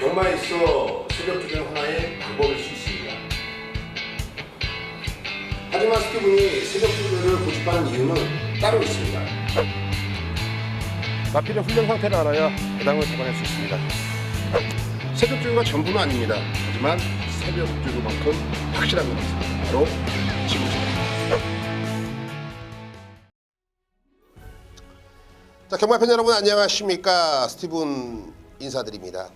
경마에 있어 새벽 조정 하나의 방법일 수 있습니다. 하지만 스티븐이 새벽 조정을 고집하는 이유는 따로 있습니다. 마필의 훈련 상태를 알아야 배당을 잡아낼 수 있습니다. 새벽 조교가 전부는 아닙니다. 하지만 새벽 조교만큼 확실한 것 같습니다. 바로 지금입니다. 자, 경마팬 여러분 안녕하십니까? 스티븐 인사드립니다.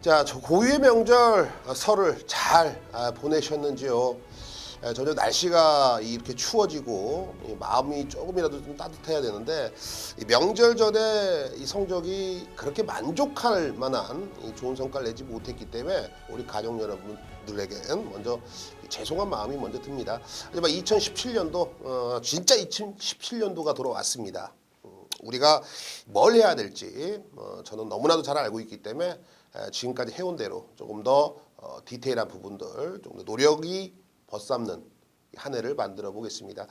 자, 저 고유의 명절 설을 잘 보내셨는지요? 저녁 날씨가 이렇게 추워지고 마음이 조금이라도 좀 따뜻해야 되는데 이 명절 전에 이 성적이 그렇게 만족할 만한 좋은 성과를 내지 못했기 때문에 우리 가족 여러분들에겐 먼저 죄송한 마음이 먼저 듭니다. 하지만 2017년도 진짜 2017년도가 돌아왔습니다. 우리가 뭘 해야 될지 저는 너무나도 잘 알고 있기 때문에 지금까지 해온 대로 조금 더 디테일한 부분들 좀 더 노력이 벗삼는 한 해를 만들어 보겠습니다.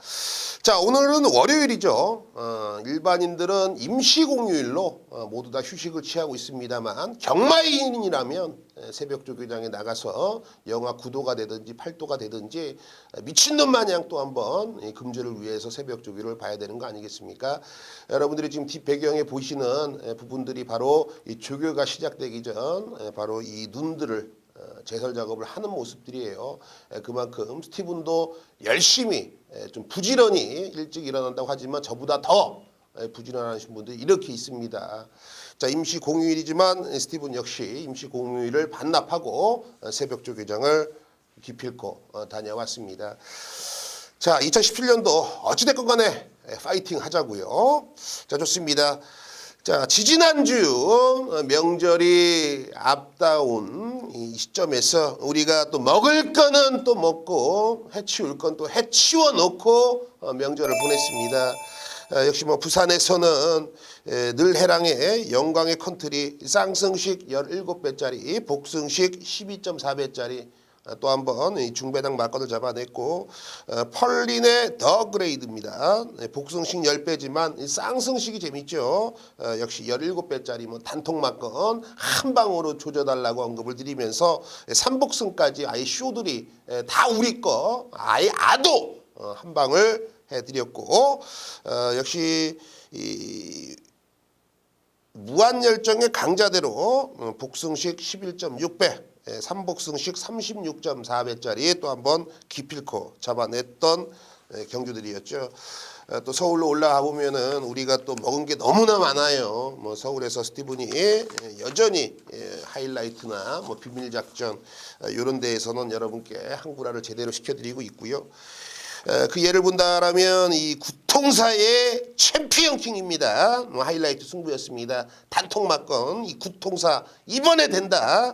자, 오늘은 월요일이죠. 일반인들은 임시공휴일로 모두 다 휴식을 취하고 있습니다만 경마인이라면 새벽 조교장에 나가서 영하 9도가 되든지 8도가 되든지 미친놈 마냥 또 한번 금주를 위해서 새벽 조교를 봐야 되는 거 아니겠습니까? 여러분들이 지금 뒷배경에 보시는 부분들이 바로 이 조교가 시작되기 전 바로 이 눈들을 제설 작업을 하는 모습들이에요. 그만큼 스티븐도 열심히 좀 부지런히 일찍 일어난다고 하지만 저보다 더 부지런하신 분들이 이렇게 있습니다. 자, 임시 공휴일이지만 스티븐 역시 임시 공휴일을 반납하고 새벽 조교장을 기필코 다녀왔습니다. 자, 2017년도 어찌됐건 간에 파이팅 하자고요. 자, 좋습니다. 자, 지지난주 명절이 앞다운 이 시점에서 우리가 또 먹을 거는 또 먹고 해치울 건 또 해치워 놓고 명절을 보냈습니다. 역시 뭐 부산에서는 늘 해랑의 영광의 컨트리 쌍승식 17배짜리 복승식 12.4배짜리 또 한번 중배당 막건을 잡아냈고 펄린의 더 그레이드입니다. 복승식 10배지만 쌍승식이 재밌죠. 역시 17배짜리 뭐 단통 막건 한 방으로 조져달라고 언급을 드리면서 삼복승까지 아예 쇼들이 다 우리 거 아예 아도 한 방을 해드렸고 역시 이 무한열정의 강자대로 복승식 11.6배 삼복승식 36.4배짜리 또 한번 기필코 잡아냈던 경주들이었죠. 또 서울로 올라가 보면은 우리가 또 먹은 게 너무나 많아요. 뭐 서울에서 스티븐이 여전히 하이라이트나 뭐 비밀작전 이런 데에서는 여러분께 한구라를 제대로 시켜드리고 있고요. 그 예를 본다라면 이 구통사의 챔피언킹입니다. 하이라이트 승부였습니다. 단통 막건 이 구통사 이번에 된다.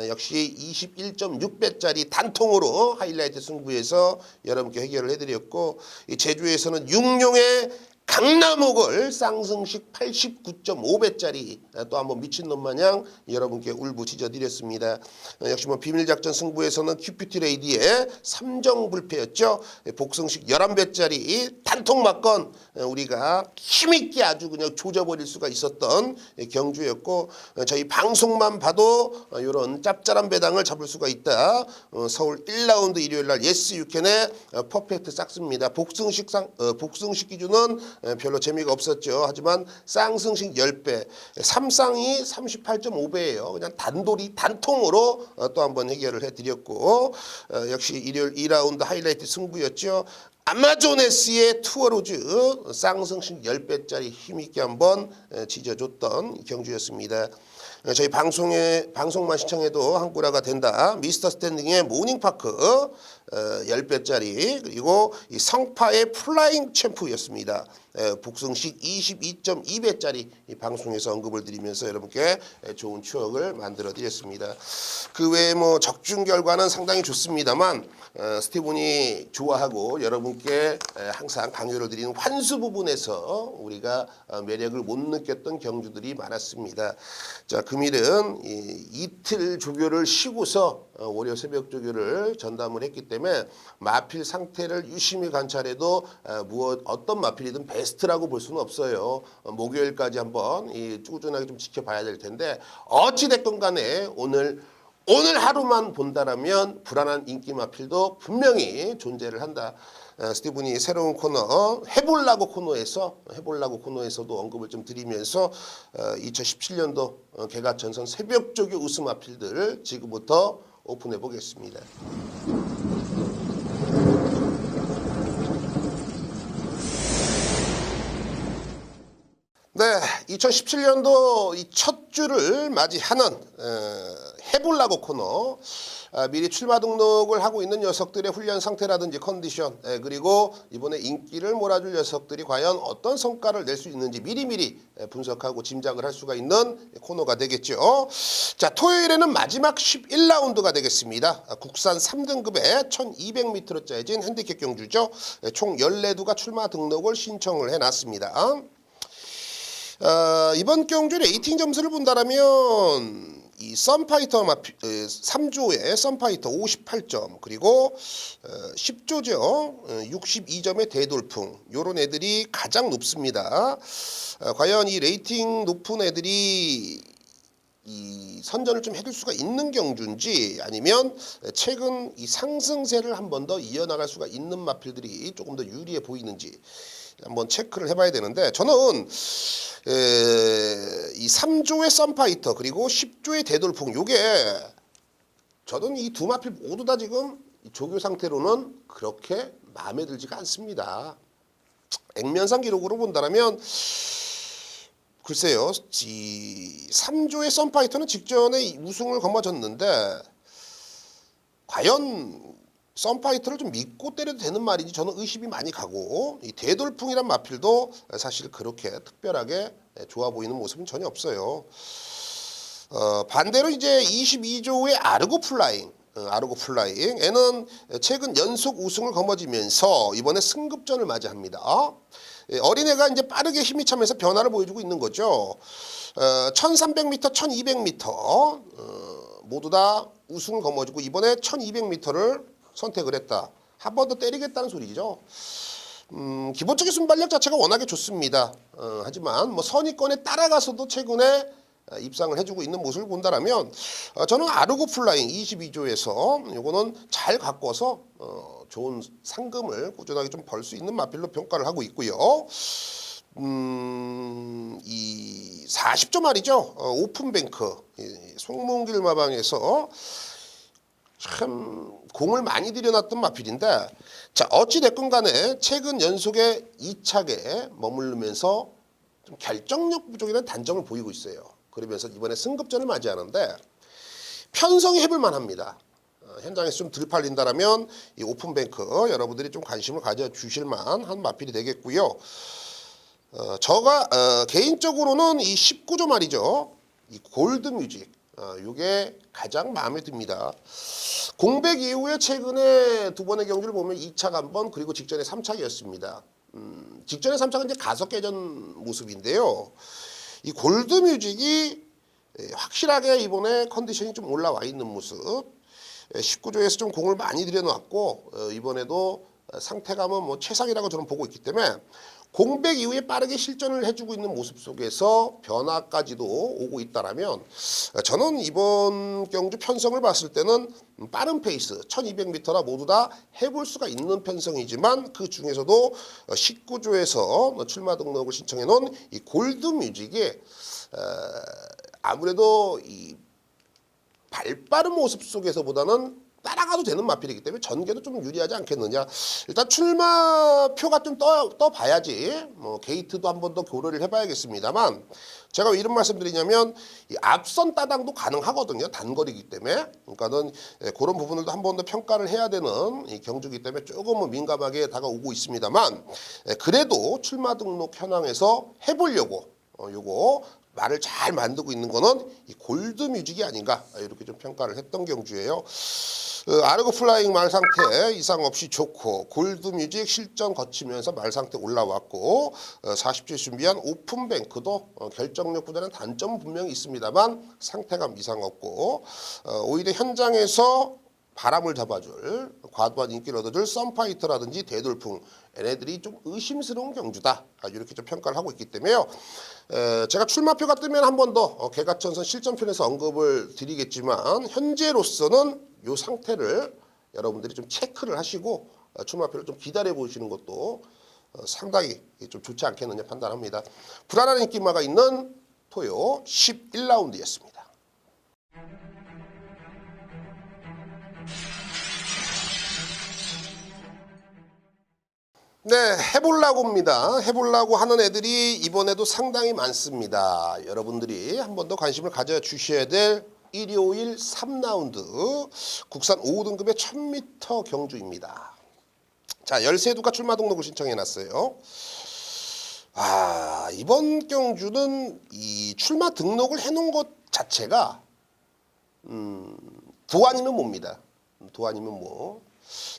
역시 21.6배짜리 단통으로 하이라이트 승부에서 여러분께 해결을 해드렸고 제주에서는 육룡의 강남옥을 쌍승식 89.5배짜리 또 한번 미친놈 마냥 여러분께 울부짖어 드렸습니다. 역시 뭐 비밀작전 승부에서는 큐피티 레이디의 3정 불패였죠. 복승식 11배짜리 단통 막건 우리가 힘있게 아주 그냥 조져버릴 수가 있었던 경주였고 저희 방송만 봐도 이런 짭짤한 배당을 잡을 수가 있다. 서울 1라운드 일요일날 예스 유캔의 퍼펙트 싹스입니다. 복승식 기준은 별로 재미가 없었죠. 하지만 쌍승식 10배, 삼쌍이 38.5배예요. 그냥 단돌이 단통으로 또 한번 해결을 해드렸고 역시 일요일 2라운드 하이라이트 승부였죠. 아마존에스의 투어로즈 쌍승식 10배짜리 힘있게 한번 지져줬던 경주였습니다. 저희 방송만 시청해도 한구라가 된다. 미스터 스탠딩의 모닝파크 10배짜리 그리고 이 성파의 플라잉 챔프였습니다. 복승식 22.2배짜리 방송에서 언급을 드리면서 여러분께 좋은 추억을 만들어 드렸습니다. 그 외에 뭐 적중 결과는 상당히 좋습니다만 스티븐이 좋아하고 여러분께 항상 강요를 드리는 환수 부분에서 우리가 매력을 못 느꼈던 경주들이 많았습니다. 자, 금일은 이틀 조교를 쉬고서 월요 새벽 조교를 전담을 했기 때문에 마필 상태를 유심히 관찰해도 어떤 마필이든 베스트라고 볼 수는 없어요. 목요일까지 한번 꾸준하게 좀 지켜봐야 될 텐데 어찌 됐건 간에 오늘 하루만 본다라면 불안한 인기 마필도 분명히 존재를 한다. 스티븐이 새로운 코너 해볼라고 코너에서도 언급을 좀 드리면서 2017년도 개가천선 새벽조교 우승 마필들을 지금부터 오픈해 보겠습니다. 네, 2017년도 이 첫 주를 맞이하는 해볼라고 코너. 미리 출마 등록을 하고 있는 녀석들의 훈련 상태라든지 컨디션, 그리고 이번에 인기를 몰아줄 녀석들이 과연 어떤 성과를 낼 수 있는지 미리미리 분석하고 짐작을 할 수가 있는 코너가 되겠죠. 자, 토요일에는 마지막 11라운드가 되겠습니다. 국산 3등급의 1200m로 짜여진 핸디캡 경주죠. 총 14두가 출마 등록을 신청을 해놨습니다. 이번 경주 레이팅 점수를 본다라면 이 썬파이터 3조의 썬파이터 58점, 그리고 10조죠 62점의 대돌풍, 요런 애들이 가장 높습니다. 과연 이 레이팅 높은 애들이 이 선전을 좀 해줄 수가 있는 경주인지, 아니면 최근 이 상승세를 한 번 더 이어나갈 수가 있는 마필들이 조금 더 유리해 보이는지 한번 체크를 해봐야 되는데, 저는 이 3조의 썬파이터 그리고 10조의 대돌풍, 요게 저는 이 두 마필 모두 다 지금 조교 상태로는 그렇게 마음에 들지가 않습니다. 액면상 기록으로 본다면 글쎄요, 이 3조의 썬파이터는 직전에 우승을 거머쥐었는데 과연 썬파이터를 좀 믿고 때려도 되는 말인지 저는 의심이 많이 가고, 이 대돌풍이란 마필도 사실 그렇게 특별하게 좋아 보이는 모습은 전혀 없어요. 반대로 이제 22조의 아르고 플라잉, 애는 최근 연속 우승을 거머쥐면서 이번에 승급전을 맞이합니다. 어린애가 이제 빠르게 힘이 차면서 변화를 보여주고 있는 거죠. 1300m, 1200m 모두 다 우승을 거머쥐고 이번에 1200m를 선택을 했다. 한 번 더 때리겠다는 소리죠. 기본적인 순발력 자체가 워낙에 좋습니다. 하지만 뭐 선입권에 따라가서도 최근에 입상을 해주고 있는 모습을 본다라면 저는 아르고 플라잉 22조에서 요거는 잘 가꿔서 좋은 상금을 꾸준하게 좀 벌 수 있는 마필로 평가를 하고 있고요. 이 40조 말이죠. 오픈뱅크 송문길 마방에서 참 공을 많이 들여놨던 마필인데, 자, 어찌됐건 간에 최근 연속의 2착에 머무르면서 좀 결정력 부족이라는 단점을 보이고 있어요. 그러면서 이번에 승급전을 맞이하는데 편성이 해볼 만합니다. 현장에서 좀 덜 팔린다라면 이 오픈뱅크 여러분들이 좀 관심을 가져주실 만한 마필이 되겠고요. 제가 개인적으로는 이 19조 말이죠. 이 골드뮤직, 이게 가장 마음에 듭니다. 공백 이후에 최근에 두 번의 경주를 보면 2착 한 번, 그리고 직전에 3착이었습니다. 직전에 3착은 이제 가속 개전 모습인데요. 이 골드뮤직이 확실하게 이번에 컨디션이 좀 올라와 있는 모습. 19조에서 좀 공을 많이 들여놨고 이번에도 상태감은 뭐 최상이라고 저는 보고 있기 때문에 공백 이후에 빠르게 실전을 해주고 있는 모습 속에서 변화까지도 오고 있다라면 저는 이번 경주 편성을 봤을 때는 빠른 페이스 1200m나 모두 다 해볼 수가 있는 편성이지만 그 중에서도 19조에서 출마 등록을 신청해 놓은 이 골드뮤직이 아무래도 이 발빠른 모습 속에서보다는 따라가도 되는 마필이기 때문에 전개도 좀 유리하지 않겠느냐. 일단 출마표가 좀 떠봐야지 뭐 게이트도 한 번 더 고려를 해봐야겠습니다만, 제가 왜 이런 말씀드리냐면 이 앞선 따당도 가능하거든요. 단거리이기 때문에. 그러니까는 그런 부분들도 한 번 더 평가를 해야 되는 이 경주이기 때문에 조금은 민감하게 다가오고 있습니다만, 그래도 출마 등록 현황에서 해보려고 요거 말을 잘 만들고 있는 거는 이 골드뮤직이 아닌가, 이렇게 좀 평가를 했던 경주예요. 아르고 플라잉 말 상태 이상 없이 좋고 골드뮤직 실전 거치면서 말 상태 올라왔고 40주에 준비한 오픈뱅크도 결정력 구단의 단점은 분명히 있습니다만 상태감 이상 없고 오히려 현장에서 바람을 잡아줄 과도한 인기를 얻어줄 썬파이터라든지 대돌풍 얘네들이 좀 의심스러운 경주다 이렇게 좀 평가를 하고 있기 때문에요. 제가 출마표가 뜨면 한 번 더 개가천선 실전편에서 언급을 드리겠지만 현재로서는 이 상태를 여러분들이 좀 체크를 하시고 출마표를 좀 기다려 보시는 것도 상당히 좀 좋지 않겠느냐 판단합니다. 불안한 인기마가 있는 토요 11라운드였습니다. 네, 해보려고입니다. 해보려고 하는 애들이 이번에도 상당히 많습니다. 여러분들이 한 번 더 관심을 가져주셔야 될 일요일 3라운드 국산 5등급의 1000m 경주입니다. 자, 13두가 출마 등록을 신청해놨어요. 이번 경주는 이 출마 등록을 해놓은 것 자체가 도 아니면 뭡니다. 도 아니면 뭐.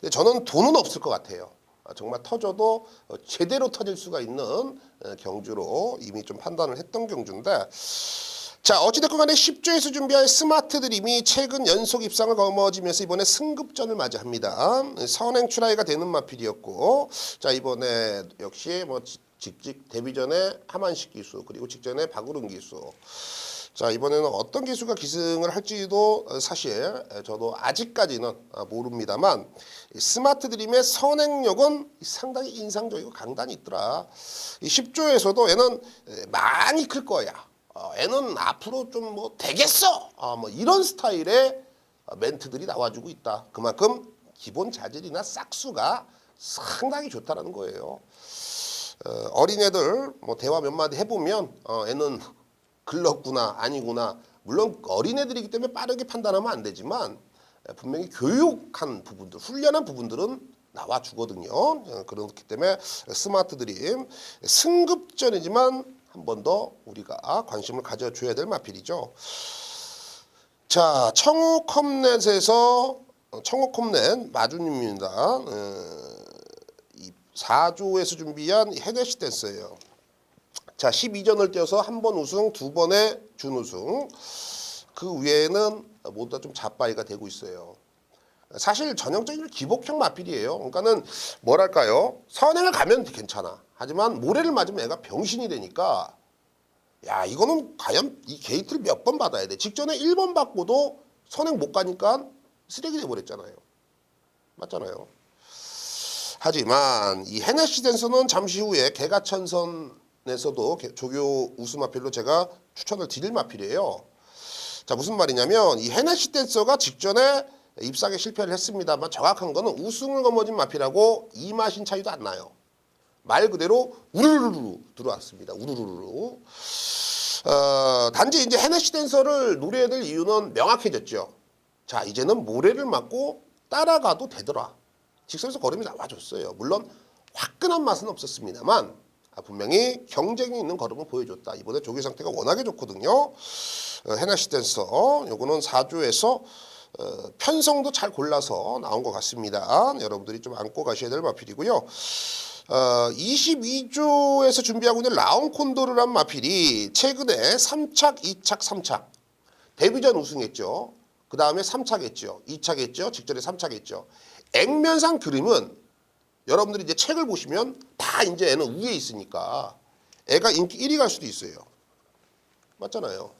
근데 저는 돈은 없을 것 같아요. 정말 터져도 제대로 터질 수가 있는 경주로 이미 좀 판단을 했던 경주인데 자 어찌됐건 간에 10조에서 준비한 스마트 드림이 최근 연속 입상을 거머쥐면서 이번에 승급전을 맞이합니다. 선행 출하이가 되는 마필이었고 자 이번에 역시 뭐 직직 데뷔전에 하만식 기수 그리고 직전에 박우른 기수 자 이번에는 어떤 기수가 기승을 할지도 사실 저도 아직까지는 모릅니다만 스마트 드림의 선행력은 상당히 인상적이고 강단이 있더라. 이 10조에서도 얘는 많이 클 거야. 얘는 앞으로 좀 뭐 되겠어. 뭐 이런 스타일의 멘트들이 나와주고 있다. 그만큼 기본 자질이나 싹수가 상당히 좋다라는 거예요. 어린애들 뭐 대화 몇 마디 해보면 얘는 글렀구나 아니구나 물론 어린애들이기 때문에 빠르게 판단하면 안 되지만 분명히 교육한 부분들 훈련한 부분들은 나와주거든요. 그렇기 때문에 스마트 드림 승급전이지만 한 번 더 우리가 관심을 가져줘야 될 마필이죠. 자 청호컴넷에서 청호컴넷 마주님입니다. 이 4조에서 준비한 헤네시 댄스예요. 자 12전을 뛰어서 한 번 우승, 두 번의 준우승. 그 외에는 모두 다 좀 잡바이가 되고 있어요. 사실 전형적인 기복형 마필이에요. 그러니까는 뭐랄까요? 선행을 가면 괜찮아. 하지만 모래를 맞으면 애가 병신이 되니까 야 이거는 과연 이 게이트를 몇 번 받아야 돼. 직전에 1번 받고도 선행 못 가니까 쓰레기 돼버렸잖아요. 맞잖아요. 하지만 이 헤네시 댄서는 잠시 후에 개가천선에서도 조교 우수 마필로 제가 추천을 드릴 마필이에요. 자 무슨 말이냐면 이 헤네시 댄서가 직전에 입상에 실패를 했습니다만 정확한 거는 우승을 거머쥔 마필하고 이 마신 차이도 안 나요. 말 그대로 우르르르 들어왔습니다. 우르르르. 단지 이제 헤네시 댄서를 노려야 될 이유는 명확해졌죠. 자 이제는 모래를 맞고 따라가도 되더라. 직선에서 걸음이 나와줬어요. 물론 화끈한 맛은 없었습니다만 분명히 경쟁이 있는 걸음을 보여줬다. 이번에 조기 상태가 워낙에 좋거든요. 헤네시 댄서 요거는 4조에서 편성도 잘 골라서 나온 것 같습니다. 여러분들이 좀 안고 가셔야 될 마필이고요. 22조에서 준비하고 있는 라운콘도르란 마필이 최근에 3착, 2착, 3착 데뷔전 우승했죠. 그 다음에 3착 했죠. 2착 했죠. 직전에 3착 했죠. 액면상 그림은 여러분들이 이제 책을 보시면 다 이제 애는 위에 있으니까 애가 인기 1위 갈 수도 있어요. 맞잖아요.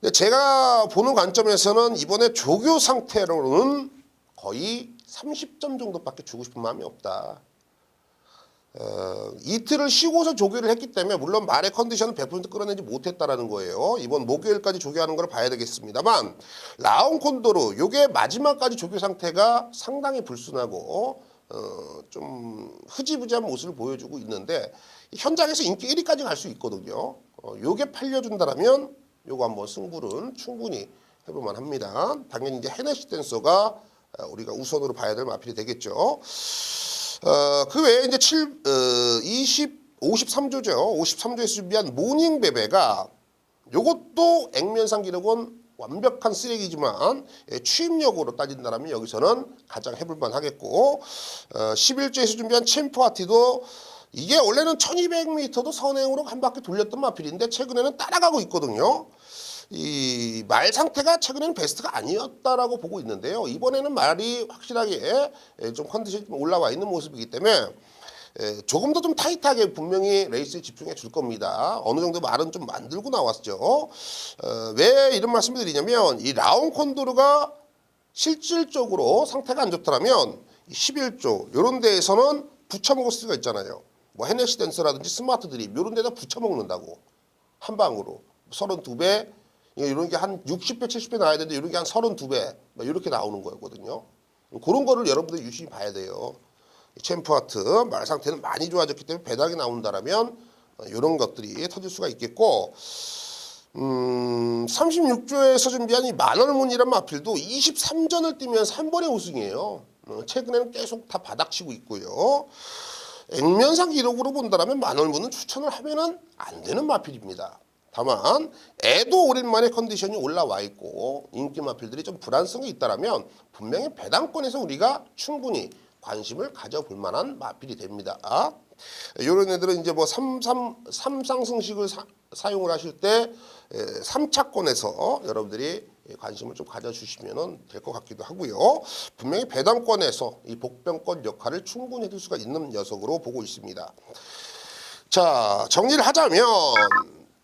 근데 제가 보는 관점에서는 이번에 조교 상태로는 거의 30점 정도밖에 주고 싶은 마음이 없다. 이틀을 쉬고서 조교를 했기 때문에 물론 말의 컨디션을 100% 끌어내지 못했다라는 거예요. 이번 목요일까지 조교하는 걸 봐야 되겠습니다만 라운콘도르 요게 마지막까지 조교 상태가 상당히 불순하고 좀 흐지부지한 모습을 보여주고 있는데 현장에서 인기 1위까지 갈 수 있거든요. 요게 팔려준다라면 요거 한번 승부는 충분히 해볼만 합니다. 당연히 이제 헤네시 댄서가 우리가 우선으로 봐야 될 마필이 되겠죠. 그 외에 이제 53조죠. 53조에서 준비한 모닝베베가 요것도 액면상 기록은 완벽한 쓰레기지만 추임력으로 따진다면 여기서는 가장 해볼만 하겠고 11조에서 준비한 챔프와티도 이게 원래는 1200m도 선행으로 한 바퀴 돌렸던 마필인데 최근에는 따라가고 있거든요. 이 말 상태가 최근에는 베스트가 아니었다라고 보고 있는데요. 이번에는 말이 확실하게 좀 컨디션이 좀 올라와 있는 모습이기 때문에 조금 더 좀 타이트하게 분명히 레이스에 집중해 줄 겁니다. 어느 정도 말은 좀 만들고 나왔죠. 왜 이런 말씀을 드리냐면 이 라운 콘도르가 실질적으로 상태가 안 좋더라면 11조 이런 데에서는 붙여먹을 수가 있잖아요. 뭐 헤네시 댄스라든지 스마트 드립 이런 데다 붙여먹는다고 한 방으로 32배 이런 게 한 60배 70배 나와야 되는데 이런 게 한 32배 이렇게 나오는 거거든요. 그런 거를 여러분들 유심히 봐야 돼요. 챔프하트 말 상태는 많이 좋아졌기 때문에 배당이 나온다라면 이런 것들이 터질 수가 있겠고 36조에서 준비한 이 만월문이란 마필도 23전을 뛰면서 한 번에 우승이에요. 최근에는 계속 다 바닥치고 있고요. 액면상 기록으로 본다면 만월문은 추천을 하면은 안 되는 마필입니다. 다만 애도 오랜만에 컨디션이 올라와 있고 인기 마필들이 좀 불안성이 있다라면 분명히 배당권에서 우리가 충분히 관심을 가져볼 만한 마필이 됩니다. 이런 애들은 이제 뭐 삼상승식을 사용을 하실 때 3차권에서 여러분들이 관심을 좀 가져주시면 될 것 같기도 하고요. 분명히 배당권에서 이 복병권 역할을 충분히 해줄 수가 있는 녀석으로 보고 있습니다. 자, 정리를 하자면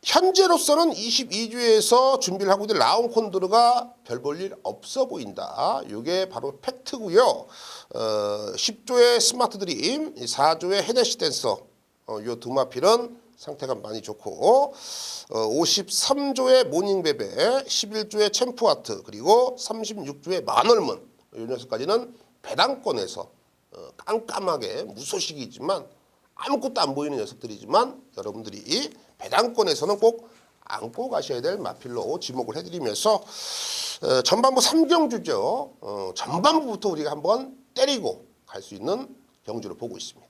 현재로서는 22주에서 준비를 하고 있는 라운 콘도르가 별 볼 일 없어 보인다. 이게 바로 팩트고요. 10조의 스마트 드림, 4조의 헤네시 댄서 이 두 마필은 상태가 많이 좋고 53조의 모닝베베, 11조의 챔프와트 그리고 36조의 만월문 이 녀석까지는 배당권에서 깜깜하게 무소식이지만 아무것도 안 보이는 녀석들이지만 여러분들이 배당권에서는 꼭 안고 가셔야 될 마필로 지목을 해드리면서 전반부 3경주죠. 전반부부터 우리가 한번 때리고 갈 수 있는 경주를 보고 있습니다.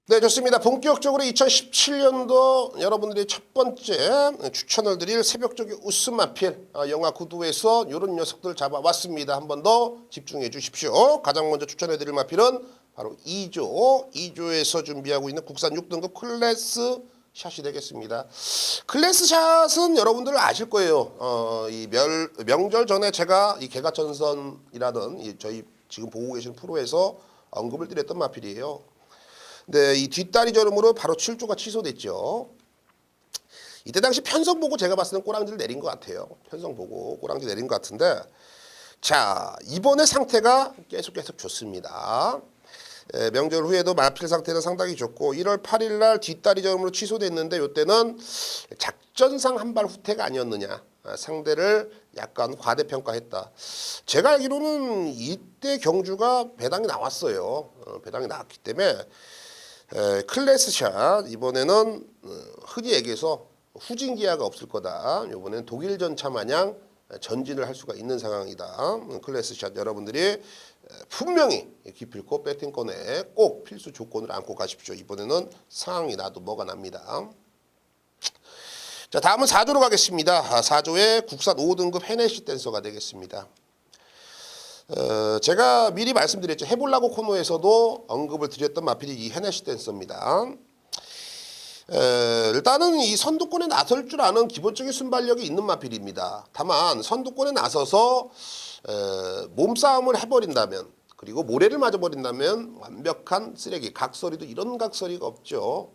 네, 좋습니다. 본격적으로 2017년도 여러분들이 첫 번째 추천을 드릴 새벽적인 웃음 마필 영화 구두에서 이런 녀석들 잡아왔습니다. 한 번 더 집중해 주십시오. 가장 먼저 추천해 드릴 마필은 바로 2조에서 준비하고 있는 국산 6등급 클래스 샷이 되겠습니다. 클래스 샷은 여러분들 아실 거예요. 이 명절 전에 제가 이 개가전선이라는 저희 지금 보고 계신 프로에서 언급을 드렸던 마필이에요. 네, 이 뒷다리 저름으로 바로 7조가 취소됐죠. 이때 당시 편성 보고 제가 봤을 때는 꼬랑지를 내린 것 같아요. 편성 보고 꼬랑지 내린 것 같은데 자, 이번에 상태가 계속 좋습니다. 명절 후에도 마필 상태는 상당히 좋고 1월 8일 날 뒷다리 저름으로 취소됐는데 이때는 작전상 한 발 후퇴가 아니었느냐. 상대를 약간 과대평가했다. 제가 알기로는 이때 경주가 배당이 나왔어요. 배당이 나왔기 때문에 클래스샷 이번에는 흔히 얘기해서 후진기아가 없을 거다. 이번에는 독일 전차 마냥 전진을 할 수가 있는 상황이다. 클래스샷 여러분들이 분명히 기필코 배팅권에 꼭 필수 조건을 안고 가십시오. 이번에는 상황이 나도 뭐가 납니다. 자, 다음은 4조로 가겠습니다. 4조의 국산 5등급 헤네시 댄서가 되겠습니다. 제가 미리 말씀드렸죠. 해보려고 코너에서도 언급을 드렸던 마필이 이 헤네시 댄서입니다. 일단은 이 선두권에 나설 줄 아는 기본적인 순발력이 있는 마필입니다. 다만 선두권에 나서서 몸싸움을 해버린다면 그리고 모래를 맞아버린다면 완벽한 쓰레기, 각설이도 이런 각설이가 없죠.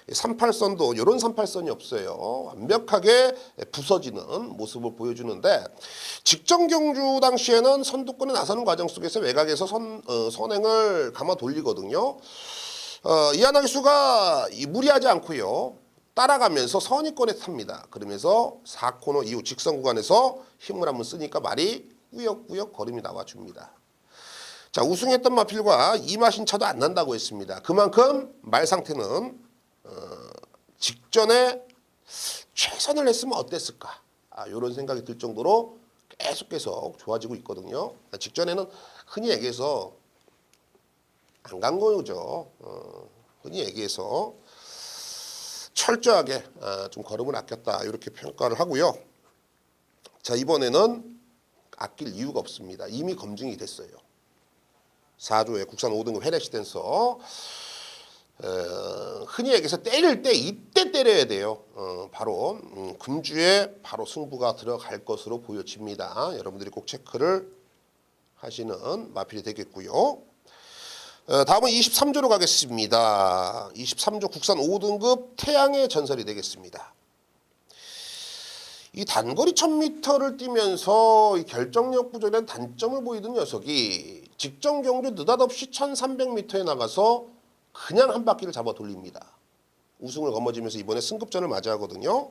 38선도 이런 38선이 없어요. 완벽하게 부서지는 모습을 보여주는데 직전 경주 당시에는 선두권에 나서는 과정 속에서 외곽에서 선행을 감아 돌리거든요. 이하나 기수가 무리하지 않고요. 따라가면서 선의권에 탑니다. 그러면서 4코너 이후 직선 구간에서 힘을 한번 쓰니까 말이 꾸역꾸역 걸음이 나와줍니다. 자, 우승했던 마필과 이 맛인 차도 안 난다고 했습니다. 그만큼 말 상태는 직전에 최선을 했으면 어땠을까 이런 생각이 들 정도로 계속 좋아지고 있거든요. 직전에는 흔히 얘기해서 안 간 거죠. 흔히 얘기해서 철저하게 좀 걸음을 아꼈다 이렇게 평가를 하고요. 자, 이번에는 아낄 이유가 없습니다. 이미 검증이 됐어요. 4조의 국산 5등급 헤레시 댄서. 흔히 얘기해서 때릴 때 이때 때려야 돼요. 바로 금주에 바로 승부가 들어갈 것으로 보여집니다. 여러분들이 꼭 체크를 하시는 마필이 되겠고요. 다음은 23조로 가겠습니다. 23조 국산 5등급 태양의 전설이 되겠습니다. 이 단거리 1000m를 뛰면서 이 결정력 부족에 단점을 보이던 녀석이 직전 경주 느닷없이 1300m에 나가서 그냥 한 바퀴를 잡아 돌립니다. 우승을 거머쥐면서 이번에 승급전을 맞이하거든요.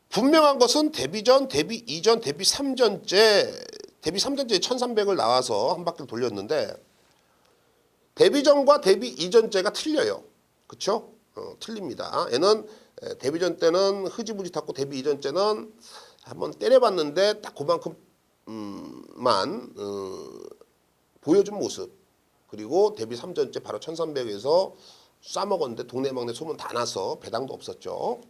분명한 것은 데뷔 전, 데뷔 이전, 데뷔 3전째 1300을 나와서 한 바퀴를 돌렸는데 데뷔 전과 데뷔 이전째가 틀려요. 그렇죠? 틀립니다. 얘는 데뷔 전 때는 흐지부지 탔고 데뷔 이전 때는 한번 때려봤는데 딱 그만큼만 보여준 모습. 그리고 데뷔 3전째 바로 1300에서 싸먹었는데 동네방네 소문 다 나서 배당도 없었죠.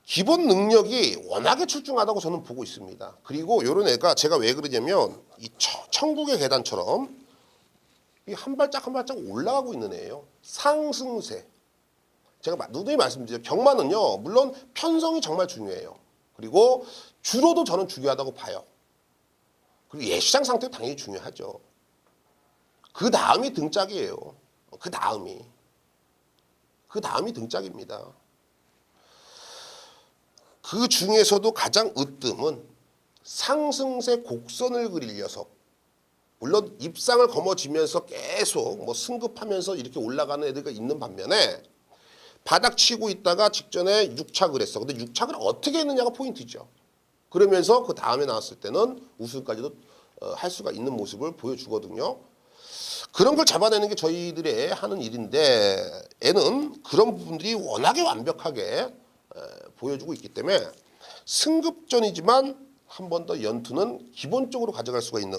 기본 능력이 워낙에 출중하다고 저는 보고 있습니다. 그리고 요런 애가 제가 왜 그러냐면 이 천국의 계단처럼 이 한 발짝 한 발짝 올라가고 있는 애예요. 상승세. 제가 누누이 말씀드리죠. 경마는요. 물론 편성이 정말 중요해요. 그리고 주로도 저는 중요하다고 봐요. 그리고 예시장 상태도 당연히 중요하죠. 그 다음이 등짝이에요. 그 다음이 등짝입니다. 그 중에서도 가장 으뜸은 상승세 곡선을 그릴 녀석. 물론 입상을 거머쥐면서 계속 뭐 승급하면서 이렇게 올라가는 애들이 있는 반면에 바닥 치고 있다가 직전에 6착을 했어. 근데 6착을 어떻게 했느냐가 포인트죠. 그러면서 그 다음에 나왔을 때는 우승까지도 할 수가 있는 모습을 보여주거든요. 그런 걸 잡아내는 게 저희들의 하는 일인데 애는 그런 부분들이 워낙에 완벽하게 보여주고 있기 때문에 승급전이지만 한 번 더 연투는 기본적으로 가져갈 수가 있는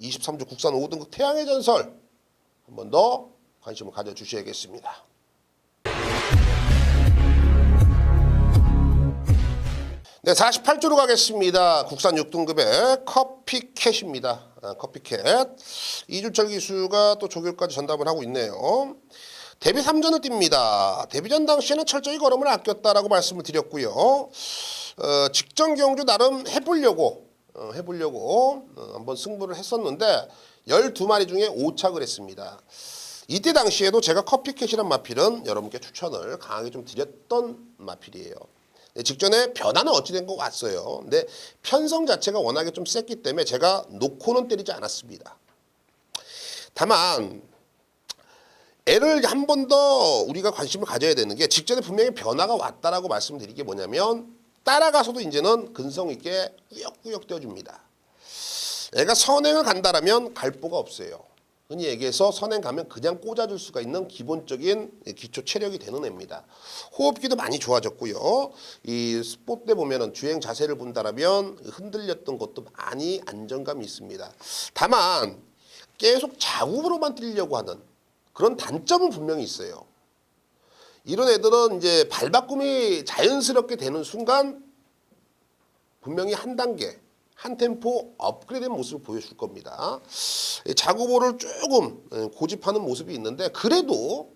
23조 국산 5등급 태양의 전설 한 번 더 관심을 가져주셔야겠습니다. 네, 48조로 가겠습니다. 국산 6등급의 커피캣입니다. 커피캣. 이주철 기수가 또 조교까지 전담을 하고 있네요. 데뷔 3전을 띱니다. 데뷔전 당시에는 철저히 걸음을 아꼈다라고 말씀을 드렸고요. 직전 경주 나름 해보려고 한번 승부를 했었는데 12마리 중에 5착을 했습니다. 이때 당시에도 제가 커피캣이란 마필은 여러분께 추천을 강하게 좀 드렸던 마필이에요. 직전에 변화는 어찌된 것 같았어요. 근데 편성 자체가 워낙에 좀 셌기 때문에 제가 놓고는 때리지 않았습니다. 다만 애를 한 번 더 우리가 관심을 가져야 되는 게 직전에 분명히 변화가 왔다라고 말씀드린 게 뭐냐면 따라가서도 이제는 근성 있게 꾸역꾸역 뛰어줍니다. 애가 선행을 간다라면 갈 보가 없어요. 흔히 얘기해서 선행 가면 그냥 꽂아줄 수가 있는 기본적인 기초 체력이 되는 애입니다. 호흡기도 많이 좋아졌고요. 이 스포츠 때 보면은 주행 자세를 본다라면 흔들렸던 것도 많이 안정감이 있습니다. 다만 계속 자국으로만 뛰려고 하는 그런 단점은 분명히 있어요. 이런 애들은 이제 발바꿈이 자연스럽게 되는 순간 분명히 한 단계, 한 템포 업그레이드된 모습을 보여줄 겁니다. 자구보를 조금 고집하는 모습이 있는데 그래도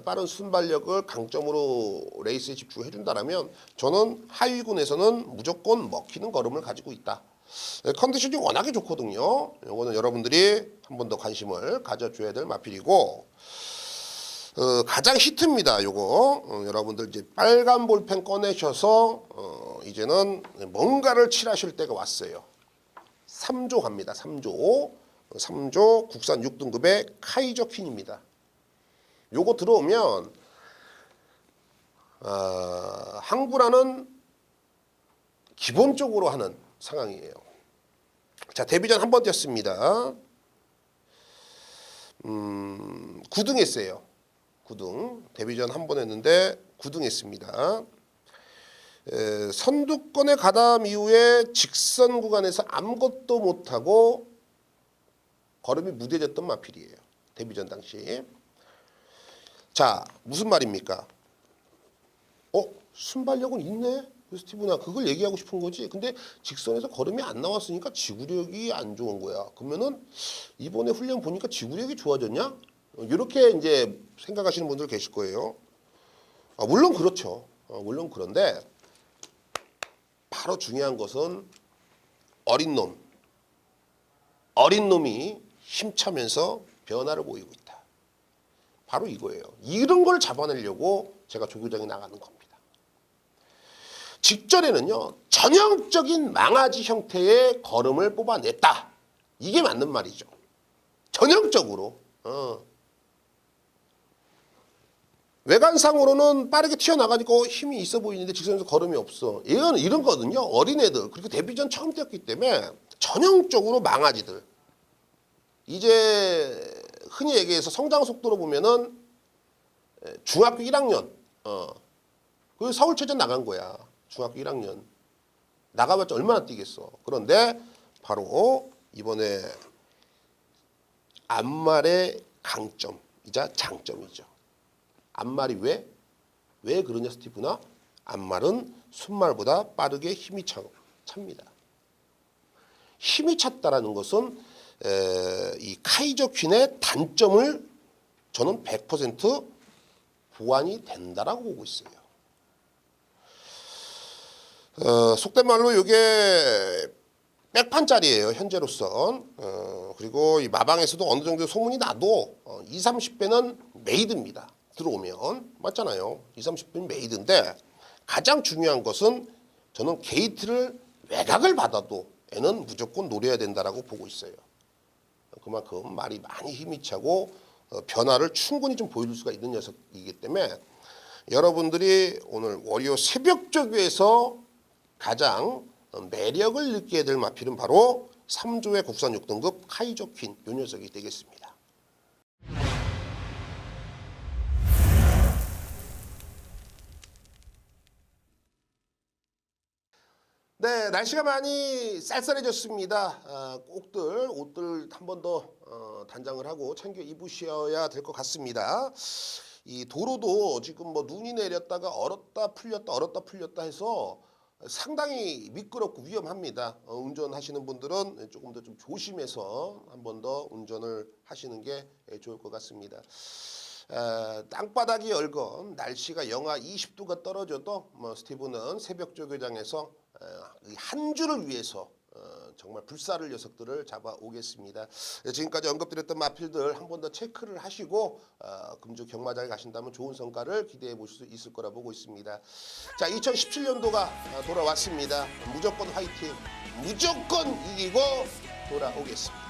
빠른 순발력을 강점으로 레이스에 집중해 준다면 저는 하위군에서는 무조건 먹히는 걸음을 가지고 있다. 컨디션이 워낙에 좋거든요. 이거는 여러분들이 한 번 더 관심을 가져줘야 될 마필이고 가장 히트입니다. 요거 여러분들 이제 빨간 볼펜 꺼내셔서 이제는 뭔가를 칠하실 때가 왔어요. 3조 갑니다. 3조 국산 6등급의 카이저 퀸입니다. 요거 들어오면 항구라는 기본적으로 하는 상황이에요. 자, 데뷔전 한 번 뛰었습니다. 9등 했어요. 9등. 데뷔전 한 번 했는데 9등 했습니다. 선두권에 가담 이후에 직선 구간에서 아무것도 못하고 걸음이 무뎌졌던 마필이에요. 데뷔전 당시. 자, 무슨 말입니까? 순발력은 있네. 스티브나 그걸 얘기하고 싶은 거지. 근데 직선에서 걸음이 안 나왔으니까 지구력이 안 좋은 거야. 그러면은 이번에 훈련 보니까 지구력이 좋아졌냐? 이렇게 이제 생각하시는 분들 계실 거예요. 물론 그렇죠. 물론 그런데 바로 중요한 것은 어린 놈이 힘차면서 변화를 보이고 있다. 바로 이거예요. 이런 걸 잡아내려고 제가 조교장에 나가는 겁니다. 직전에는요, 전형적인 망아지 형태의 걸음을 뽑아냈다. 이게 맞는 말이죠. 전형적으로. 외관상으로는 빠르게 튀어나가니까 힘이 있어 보이는데 직선에서 걸음이 없어. 이건 이런 거거든요. 어린애들, 그리고 데뷔전 처음 뛰었기 때문에 전형적으로 망아지들. 이제 흔히 얘기해서 성장 속도로 보면은 중학교 1학년, 그 서울체전 나간 거야. 중학교 1학년. 나가봤자 얼마나 뛰겠어. 그런데 바로 이번에 앞말의 강점이자 장점이죠. 앞말이 왜 그러냐 스티브나? 앞말은 순말보다 빠르게 힘이 찹니다. 힘이 찼다라는 것은 이 카이저 퀸의 단점을 저는 100% 보완이 된다라고 보고 있어요. 속된 말로 이게 백판짜리예요. 현재로선. 그리고 이 마방에서도 어느 정도 소문이 나도 20, 30배는 메이드입니다. 들어오면 맞잖아요. 20, 30배는 메이드인데 가장 중요한 것은 저는 게이트를 외곽을 받아도 애는 무조건 노려야 된다라고 보고 있어요. 그만큼 말이 많이 힘이 차고 변화를 충분히 좀 보여줄 수가 있는 녀석이기 때문에 여러분들이 오늘 워리어 새벽조교에서 가장 매력을 느끼게 될 마필은 바로 3조의 국산 6등급 카이저 퀸 요 녀석이 되겠습니다. 네, 날씨가 많이 쌀쌀해졌습니다. 옷들 한 번 더 단장을 하고 챙겨 입으셔야 될 것 같습니다. 이 도로도 지금 뭐 눈이 내렸다가 얼었다 풀렸다 해서 상당히 미끄럽고 위험합니다. 운전하시는 분들은 조금 더 좀 조심해서 한 번 더 운전을 하시는 게 좋을 것 같습니다. 땅바닥이 얼건 날씨가 영하 20도가 떨어져도 스티브는 새벽 조교장에서 한 주를 위해서 정말 불사를 녀석들을 잡아오겠습니다. 지금까지 언급드렸던 마필들 한 번 더 체크를 하시고 금주 경마장에 가신다면 좋은 성과를 기대해 보실 수 있을 거라 보고 있습니다. 자, 2017년도가 돌아왔습니다. 무조건 화이팅, 무조건 이기고 돌아오겠습니다.